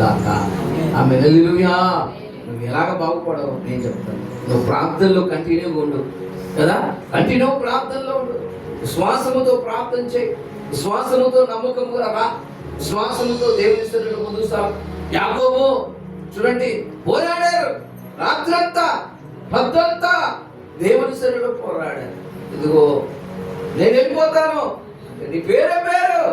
దాకా ఆమె హల్లెలూయా. నువ్వు ఎలాగ బాగుపడవు నేను చెప్తాను. నువ్వు ప్రార్థనలో కంటిన్యూగా ఉండు కదా, కంటిన్యూ ప్రార్థనలో ఉండు. విశ్వాసముతో ప్రార్థన చేయి, విశ్వాసముతో నమ్మకముగా రా, విశ్వాసముతో దేవుని సన్నిధిలో ముందుకు సాగు. యాకోబు చూడండి, పోరాడారు రాత్రంతా పద్దంతా దేవుని సన్నిధిలో పోరాడారు. ఇదిగో నేను వెళ్ళిపోతాను, నీ పేరే పేరు,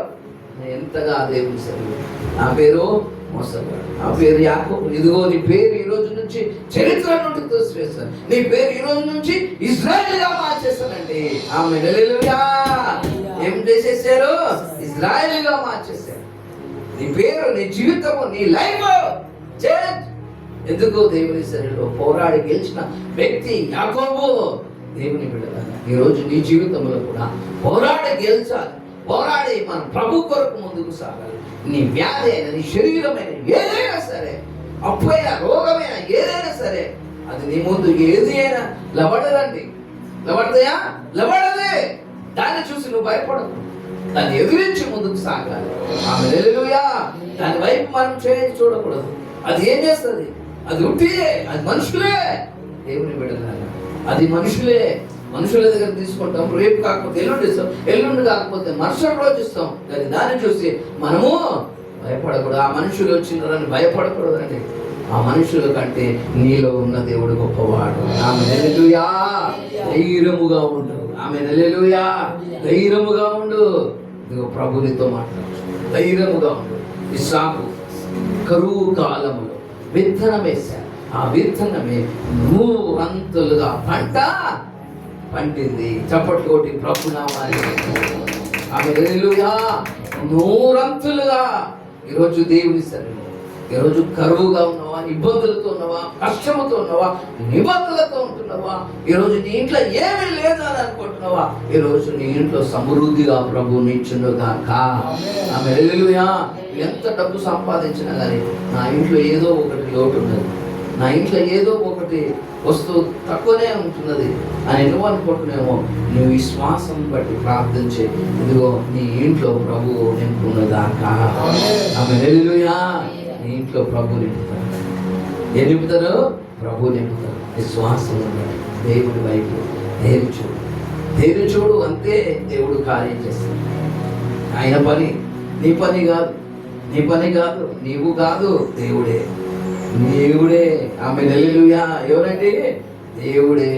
ఎంతగా దేవుని సన్నిధిలో. నా పేరు మోసగాడు, నా పేరు యాకోబు. ఇదిగో నీ పేరు ఈ రోజు నుంచి చరిత్ర నుండి తోసివేస్తాను, నీ పేరు ఈ రోజు నుంచి ఇజ్రాయెల్ గా మార్చేస్తానండి. ఆమె హల్లెలూయా. ఏం చేసేసారు? ఇజ్రాయెల్ గా మార్చేశారు. నీ పేరు, నీ జీవితము, నీ లైఫ్ చేంజ్. ఎందుకు? దేవుని సన్నిధిలో పోరాడి గెలిచిన వ్యక్తి యాకోబు. దేవుని బిడ్డలారా, ఈరోజు నీ జీవితంలో కూడా పోరాడి గెలిచాలి, పోరాడి మన ప్రభు కొరకు ముందుకు సాగాలి. నీ వ్యాధి అయినా, నీ శరీరమైన ఏదైనా సరే, అప్పైనా రోగమైన ఏదైనా సరే, అది నీ ముందు ఏది అయినా లబడదండి. లబడతాయా? లబడదే. దాన్ని చూసి నువ్వు భయపడదు, దాన్ని ఎదిరించి ముందుకు సాగాలి. ఆమె హల్లెలూయా. దాని వైపు మనం చూడకూడదు. అది ఏం చేస్తుంది? అది ఉట్టిదే, అది మనుషులే. దేవుని బిడ్డలారా, అది మనుషులే. మనుషుల దగ్గర తీసుకుంటాం, రేపు కాకపోతే ఎల్లుండి ఇస్తాం, ఎల్లుండి కాకపోతే మరుసటి రోజు ఇస్తాం. కానీ దాన్ని చూసి మనము భయపడకూడదు. ఆ మనుషులు వచ్చినారని భయపడకూడదండి. ఆ మనుషుల కంటే నీలో ఉన్న దేవుడు గొప్పవాడు. ఆమె హల్లెలూయా. ధైర్యముగా ఉండు. ఆమె హల్లెలూయా. ధైర్యముగా ఉండు. ఇదిగో ప్రభు నీతో మాట్లాడు. ధైర్యముగా ఉండు. ఇస్సాకు కరువు కాలములో విత్తనం వేశారు. ఆ విత్తనమే 100 అంతులుగా పంట పండింది. చప్పట్లు కొట్టి ప్రభు నామాన్ని. ఆమె హల్లెలూయా. 100 అంతులుగా. ఈరోజు దేవుని సన్నిధిలో, ఈరోజు కరువుగా ఉన్నావా, ఇబ్బందులతో ఉన్నావా, కష్టముతో ఉన్నావా, నిబంధనలతో ఉంటున్నావా, ఈరోజు నీ ఇంట్లో ఏమీ లేదు అని అనుకుంటున్నావా, ఈరోజు నీ ఇంట్లో సమృద్ధిగా ప్రభు నిచ్చునుగాక. ఆమె హల్లెలూయా. ఎంత డబ్బు సంపాదించినా కానీ నా ఇంట్లో ఏదో ఒకటి లోటు ఉన్నది, నా ఇంట్లో ఏదో ఒకటి వస్తువు తక్కువనే ఉంటున్నది అని నువ్వు అనుకుంటున్నామో, నువ్వు ఈ శ్వాసం బట్టి ప్రార్థించే, ఇదిగో నీ ఇంట్లో ప్రభువు నింపున్నదాకా. ఆమె హల్లెలూయా. నీ ఇంట్లో ప్రభు నింపుతారు. ఏ నింపుతారు? ప్రభు నింపుతారు. విశ్వాసం దేవుడి వైపు దేవుడు చూడు, దేవుడు చూడు, అంతే దేవుడు కార్యం చేస్తాడు. ఆయన పని నీ పని కాదు, నీ పని కాదు, నీవు కాదు, దేవుడే. దేవుడే. ఆమె హల్లెలూయా. ఎవరండి? దేవుడే.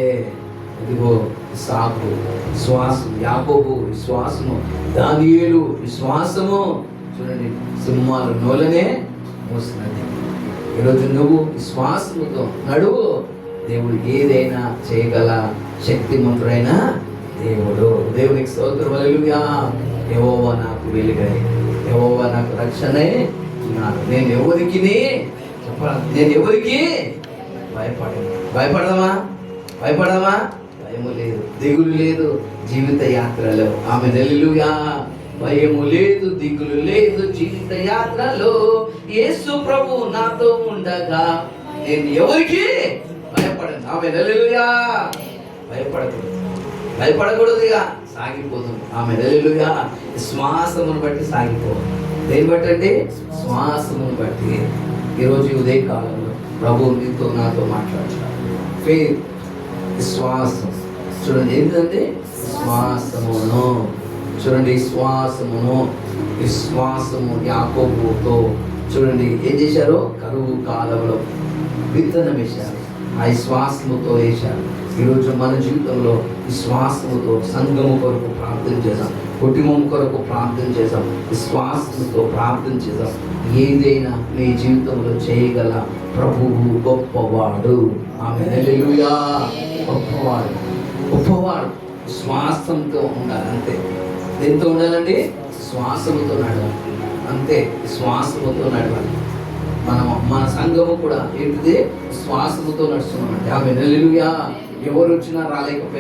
ఇదిగో ఇస్సాకు విశ్వాసం, యాకోబు విశ్వాసము, దానియేలు విశ్వాసము. చూడండి, సింహాలు నోలనే మోసినది. ఈరోజు నువ్వు విశ్వాసముతో నడువు. దేవుడు ఏదైనా చేయగల శక్తిమంతుడైన దేవుడు. దేవునికి స్తోత్రం. హల్లెలూయా. యెహోవా నాకు వెలుగై, యెహోవా నాకు రక్షణే ఉన్నాడు. నేను ఎవరికి భయపడదామా? భయము లేదు, దిగులు లేదు జీవిత యాత్రలో. ఆమె హల్లెలూయా. భయము లేదు, దిగులు లేదు జీవిత యాత్రలో. యేసు ప్రభు నాతో ఉండగా నేను ఎవరికి భయపడను. ఆమె హల్లెలూయా. భయపడకూడదు. ఇక సాగిపోతుంది. ఆమె హల్లెలూయా. శ్వాసమును బట్టి సాగిపోదు. దేని బట్టి అంటే? శ్వాసమును బట్టి. ఈరోజు ఉదయ కాలంలో ప్రభు నీతో నాతో మాట్లాడుతున్నాడు. ఫెయిత్, విశ్వాసం. చూడండి, ఏంటంటే విశ్వాసమును. చూడండి, విశ్వాసము యాకోబుతో చూడండి ఏం చేశారు? కరువు కాలంలో విత్తనం వేశారు, ఆ విశ్వాసముతో వేశారు. ఈరోజు మన జీవితంలో విశ్వాసముతో సంఘము కొరకు ప్రార్థన చేద్దాం, కుటుంబం కొరకు ప్రార్థన చేద్దాం, విశ్వాసంతో ప్రార్థన చేద్దాం. ఏదైనా నీ జీవితంలో చేయగల ప్రభువు గొప్పవాడు. ఆమె హల్లెలూయా. గొప్పవాడు, గొప్పవాడు. విశ్వాసంతో ఉండాలి, అంతే. దేంతో ఉండాలండి? శ్వాసముతో నడవాలి, అంతే. శ్వాసముతో నడవాలి. మన సంఘము కూడా ఏంటిది? శ్వాసముతో నడుస్తున్నామంటే. ఆమె హల్లెలూయా. ఎవరు వచ్చినా రాలేకపోయినా